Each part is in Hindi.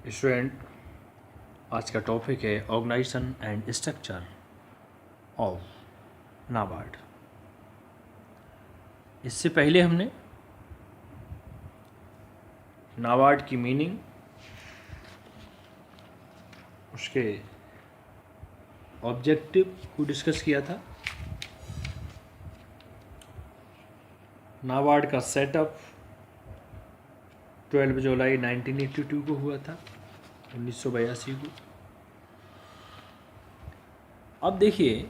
स्टूडेंट, आज का टॉपिक है organisation and structure of NABARD. इससे पहले हमने नाबार्ड की मीनिंग, उसके ऑब्जेक्टिव को डिस्कस किया था। नाबार्ड का सेटअप 12 जुलाई 1982 को हुआ था, 1982 को। अब देखिए,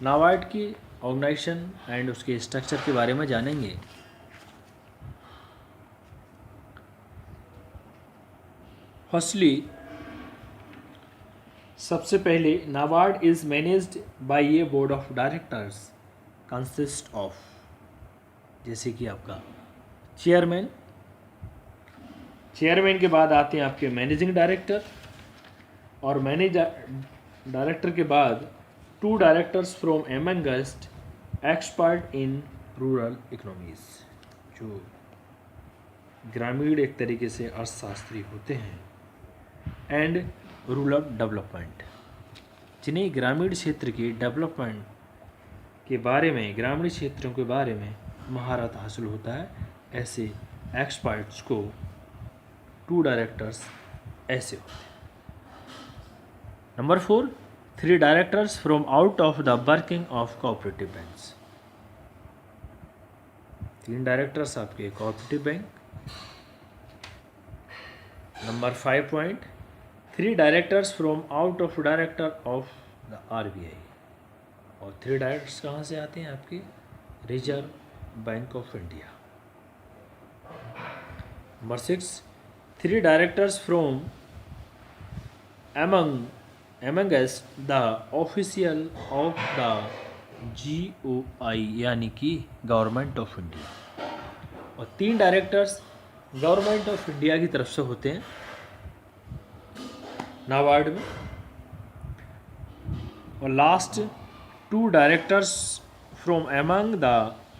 नाबार्ड की ऑर्गेनाइजेशन एंड उसके स्ट्रक्चर के बारे में जानेंगे। फर्स्टली, सबसे पहले NABARD is managed by A board of directors consist of, जैसे कि आपका चेयरमैन के बाद आते हैं आपके मैनेजिंग डायरेक्टर, और डायरेक्टर के बाद 2 directors from amongst expert in rural economies, जो ग्रामीण एक तरीके से अर्थशास्त्री होते हैं, एंड रूरल डेवलपमेंट, जिन्हें ग्रामीण क्षेत्र के डेवलपमेंट के बारे में, ग्रामीण क्षेत्रों के बारे में महारत हासिल होता है। ऐसे एक्सपर्ट्स को 2 डायरेक्टर्स ऐसे होते हैं। Number 4, 3 directors from out of the working of cooperative banks. 3 directors आपके cooperative bank. Number 5 point, 3 directors from out of director of the RBI, और 3 डायरेक्टर्स कहाँ से आते हैं? आपके reserve bank of India. Number 6, 3 directors from amongst the official of the GOI, यानी कि गवर्नमेंट ऑफ इंडिया, और 3 डायरेक्टर्स गवर्नमेंट ऑफ इंडिया की तरफ से होते हैं नाबार्ड में। और last 2 directors from among the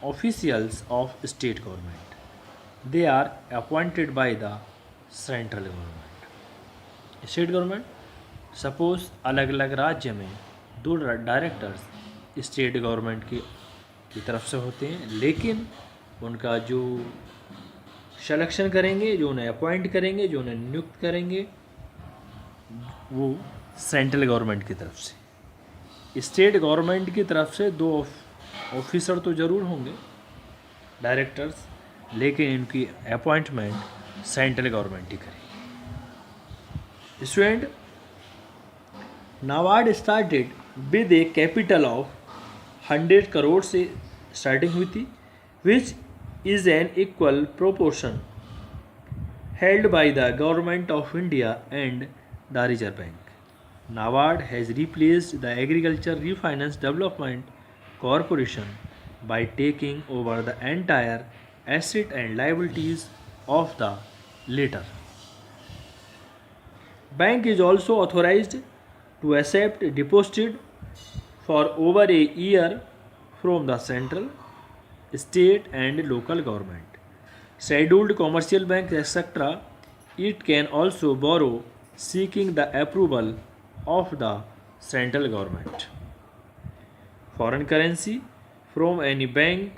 officials of state government, they are appointed by the central government. State government, suppose अलग अलग राज्य में 2 डायरेक्टर्स स्टेट गवर्नमेंट की तरफ से होते हैं, लेकिन उनका जो सिलेक्शन करेंगे, जो उन्हें अपॉइंट करेंगे, जो उन्हें नियुक्त करेंगे, वो सेंट्रल गवर्नमेंट की तरफ से। स्टेट गवर्नमेंट की तरफ से 2 ऑफिसर तो ज़रूर होंगे डायरेक्टर्स, लेकिन इनकी अपॉइंटमेंट सेंट्रल गवर्नमेंट ही करेगी। Student, NABARD started with A capital of 100 crore से स्टार्टिंग हुई थी, which is an equal proportion held by the government of India and the reserve bank. NABARD has replaced the agriculture refinance development corporation by taking over the entire asset and liabilities of the latter. Bank is also authorized to accept deposit for over a year from the central, state and local government. Scheduled commercial banks, etc. It can also borrow seeking the approval of the central government. Foreign currency from any bank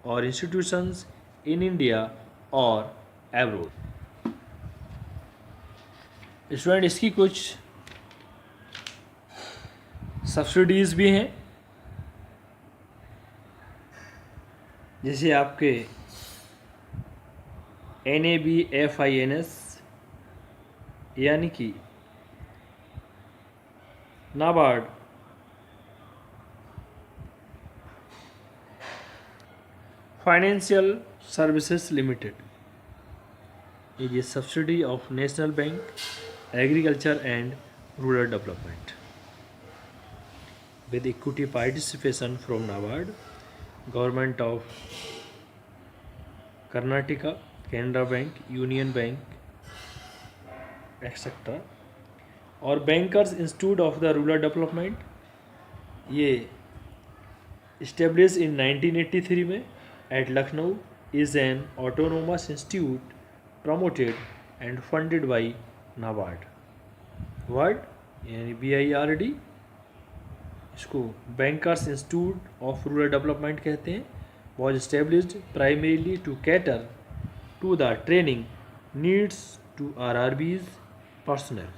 or institutions in India or abroad. Student, इसकी कुछ सब्सिडीज़ भी हैं, जैसे आपके NABFINS, यानी कि NABARD financial services limited is a subsidy of National Bank, Agriculture and Rural Development, with equity participation from NABARD, Government of Karnataka, Canara Bank, Union Bank, etc. और Bankers Institute of the Rural Development, ये established in 1983 में at Lucknow, is an autonomous institute promoted and funded by NABARD word यानी BIRD, इसको bankers institute of rural development कहते हैं, was established primarily to cater to the training needs to RRB's personnel.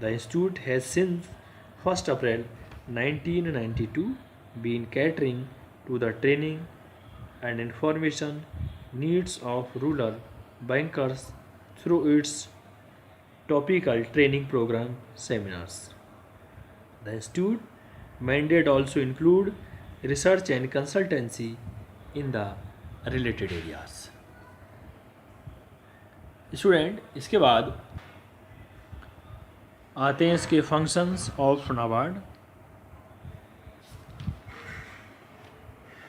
The institute has since 1st April 1992 been catering to the training and information needs of rural bankers through its topical training program seminars. The institute mandate also include research and consultancy in the related areas. Student, इसके बाद आते हैं इसके फंक्शंस ऑफ नाबार्ड।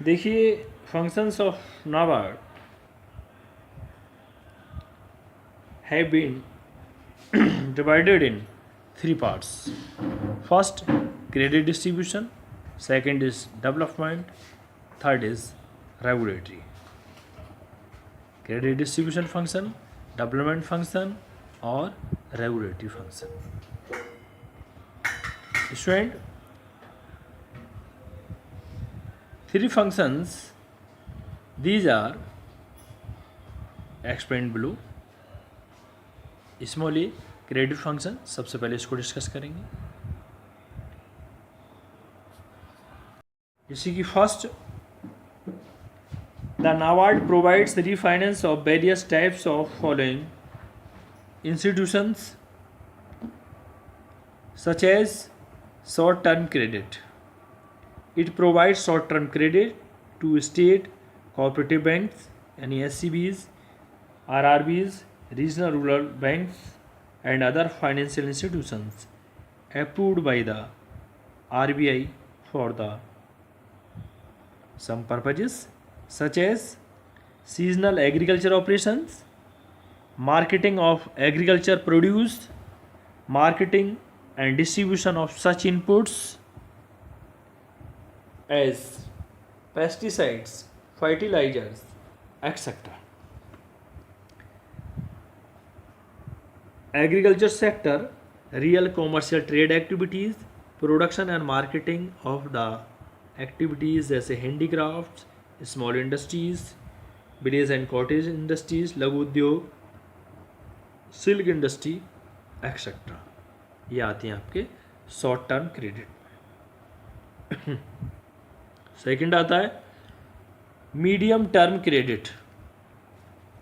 देखिए, functions of NABARD have been divided in three parts. First, credit distribution. Second is development. Third is regulatory. Credit distribution function, development function और regulatory function. Student, three functions, these are explained below. इसमें लिए क्रेडिट फंक्शन, सबसे पहले इसको डिस्कस करेंगे। इसी की first, the NABARD provides refinance of various types of following institutions such as short term credit. It provides short term credit to state cooperative banks यानी SCBs, RRBs, regional rural banks and other financial institutions approved by the RBI for the some purposes such as seasonal agriculture operations, marketing of agriculture produce, marketing and distribution of such inputs as pesticides, fertilizers, etc. Agriculture sector, real commercial trade activities, production and marketing of the activities जैसे handicrafts, small industries, village and cottage industries, लघु उद्योग, सिल्क इंडस्ट्री एक्सेट्रा, ये आते हैं आपके शॉर्ट टर्म क्रेडिट। सेकंड आता है medium term credit.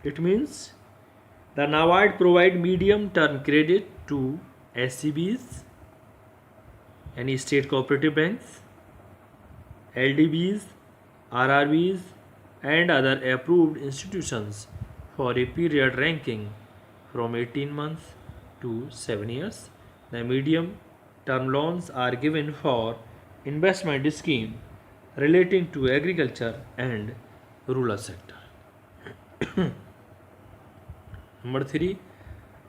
It means the NABARD provide medium term credit to SCBs, any state cooperative banks, LDBs, RRBs and other approved institutions for a period ranging from 18 months to 7 years. The medium term loans are given for investment scheme relating to agriculture and rural sector. Number 3,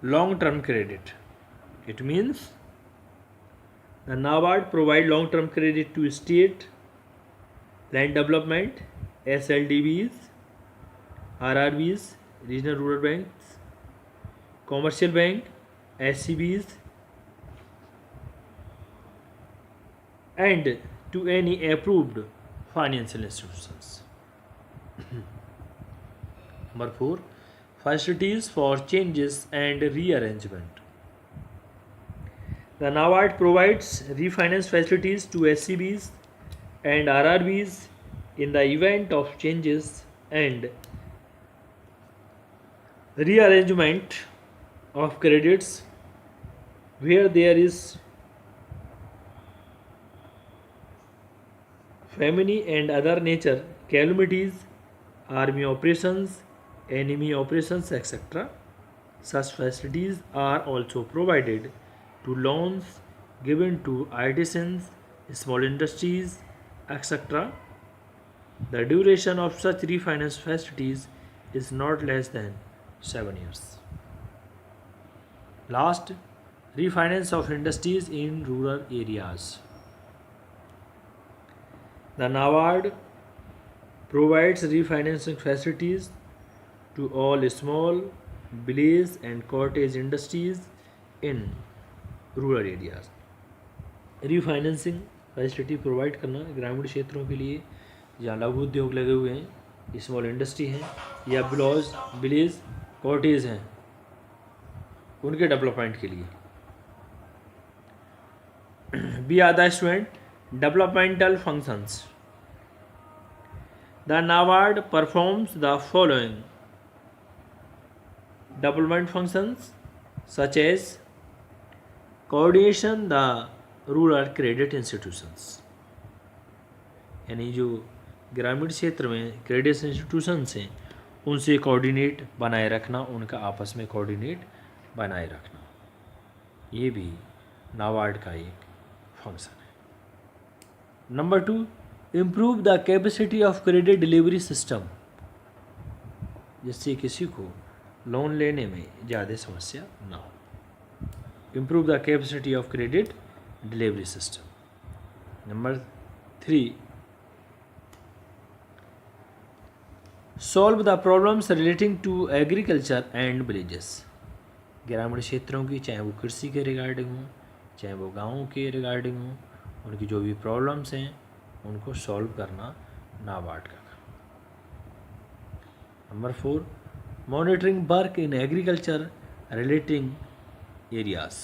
long-term credit. It means the NABARD provide long-term credit to state land development, SLDBs, RRBs, regional rural banks, commercial bank, SCBs, and to any approved financial institutions. Number 4, facilities for changes and rearrangement. The NABARD provides refinance facilities to SCBs and RRBs in the event of changes and rearrangement of credits where there is famine and other nature calamities, army operations, enemy operations, etc. Such facilities are also provided to loans given to artisans, small industries, etc. The duration of such refinance facilities is not less than 7 years. Last, refinance of industries in rural areas. The NABARD provides refinancing facilities to all small village and cottage industries in rural areas. Refinancing facility provide करना ग्रामीण क्षेत्रों के लिए जहाँ लघु उद्योग लगे हुए हैं, स्मॉल इंडस्ट्री हैं या विलेज कॉटेज हैं, उनके डेवलपमेंट के लिए। Be are the student developmental functions. The NABARD performs the following development functions such as coordination the rural credit institutions, यानी जो ग्रामीण क्षेत्र में क्रेडिट इंस्टीट्यूशंस हैं उनसे कोऑर्डिनेट बनाए रखना, उनका आपस में कोऑर्डिनेट बनाए रखना, ये भी नाबार्ड का एक फंक्शन है। Number 2, improve the capacity of credit delivery system, जिससे किसी को लोन लेने में ज़्यादा समस्या ना हो। Improve the capacity of credit delivery system. Number 3, solve the problems relating to agriculture and villages, ग्रामीण क्षेत्रों की, चाहे वो कृषि के रिगार्डिंग हो, चाहे वो गाँवों के रिगार्डिंग हो, उनकी जो भी प्रॉब्लम्स हैं उनको सॉल्व करना नाबार्ड का काम। Number 4, monitoring work in agriculture relating areas,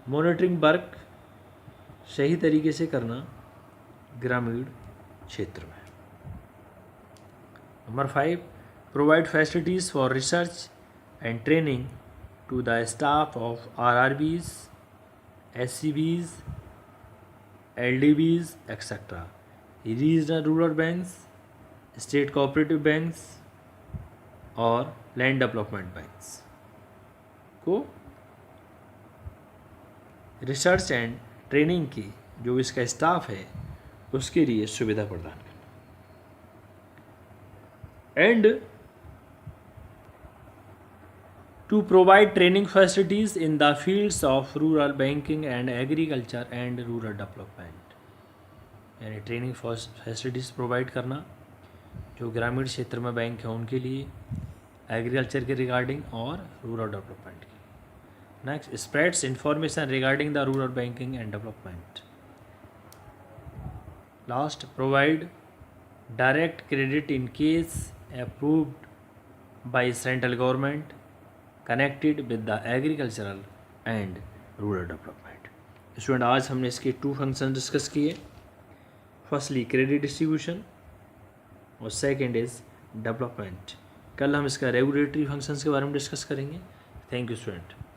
monitoring work सही तरीके से करना ग्रामीण क्षेत्र में। Number 5, provide facilities for research and training to the staff of RRBs, SCBs, LDBs etcetera, regional rural banks, state cooperative banks और लैंड डेवलपमेंट बैंक्स को रिसर्च एंड ट्रेनिंग की जो इसका स्टाफ है उसके लिए सुविधा प्रदान करना। And to provide training facilities in the fields of rural banking and agriculture and rural development, यानी ट्रेनिंग फैसिलिटीज़ प्रोवाइड करना जो ग्रामीण क्षेत्र में बैंक है उनके लिए, एग्रीकल्चर के रिगार्डिंग और रूरल डेवलपमेंट की। Next, spreads information regarding the rural banking and development. Last, provide direct credit in case approved by central government connected with the agricultural and rural development. Student, आज हमने इसके 2 फंक्शन डिस्कस किए। फर्स्टली क्रेडिट डिस्ट्रीब्यूशन और सेकेंड इज़ डेवलपमेंट। कल हम इसका रेगुलेटरी फंक्शंस के बारे में डिस्कस करेंगे। Thank you student.